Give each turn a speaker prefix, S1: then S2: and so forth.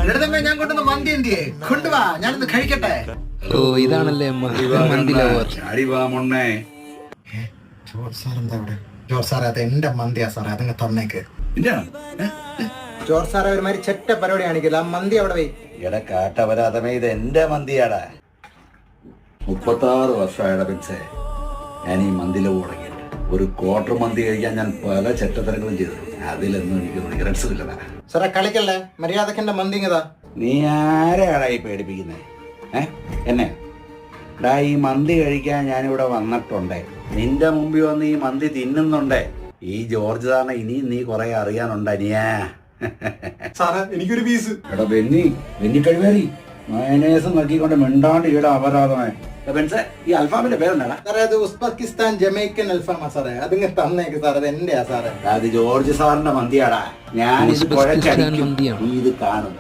S1: ലളിതമ്മേ ഞാൻ കൊണ്ടുവന്ന മന്തി എന്തിയെ കൊണ്ടുവാ ഞാനൊന്ന് കഴിക്കട്ടെ.
S2: ഓ ഇതാണല്ലേ മന്തി ലവർ.
S1: ജോർജ് സാർ എന്താ ഇവിടെ? ജോർജ് സാറേ അത് എന്റെ മന്തിയാ സാറേ, അതങ്ങ് തന്നേക്ക്. ജോർജ് സാറേ ഒരുമാതിരി ചെറ്റ പരിപാടി കാണിക്കില്ല, ആ മന്തി അവിടെ പോയി.
S3: എടാ കാട്ടപരാധമേ, ഇത് എന്റെ മന്തിയാടാ. 36 വർഷമായടാ പിൻസേ ഞാൻ ഈ മന്തിയിൽ തുടങ്ങിയിട്ട്. ഒരു ക്വാർട്ടർ മന്തി കഴിക്കാൻ ഞാൻ പല ചെറ്റത്തരങ്ങളും ചെയ്തിട്ടുണ്ട്. അതിലൊന്നും എനിക്ക് റിഗ്രറ്റ്സ് ഇല്ലടാ.
S1: സാറേ കളിക്കല്ലേ, മര്യാദക്ക് എന്റെ മന്തി ഇങ്ങതാ.
S3: നീ ആരെയാടാ ഈ പേടിപ്പിക്കുന്നേ? എന്നെ ഡാ, ഈ മന്തി കഴിക്കാൻ ഞാനിവിടെ വന്നിട്ടുണ്ടേ. നിന്റെ മുമ്പിൽ വന്ന് ഈ മന്തി തിന്നുന്നുണ്ടേ. ഈ ജോർജ് സാറിനെ ഇനിയും നീ കുറെ അറിയാനുണ്ട് അനിയാ.
S1: സാറേ എനിക്കൊരു പീസ്.
S3: എടാ വെന്നി കഴിവേറി മയനേസ് നോക്കിക്കൊണ്ട് മിണ്ടാണ്ട് ഇവിടെ അപരാധമേ. ഈ അൽഫാമിന്റെ പേരെന്താടാ?
S1: സാറേ അത് ഉസ്ബെക്കിസ്ഥാൻ ജമൈക്കൻ അൽഫാമാ സാറേ, അതിങ്ങ് തന്നേക്ക് സാറേ, അത് എന്റെയാ സാറേ.
S3: അത് ജോർജ് സാറിന്റെ മന്തിയാടാ. ഞാൻ ഇത് കുഴച്ചടിക്കും, നീ ഇത് കാണും.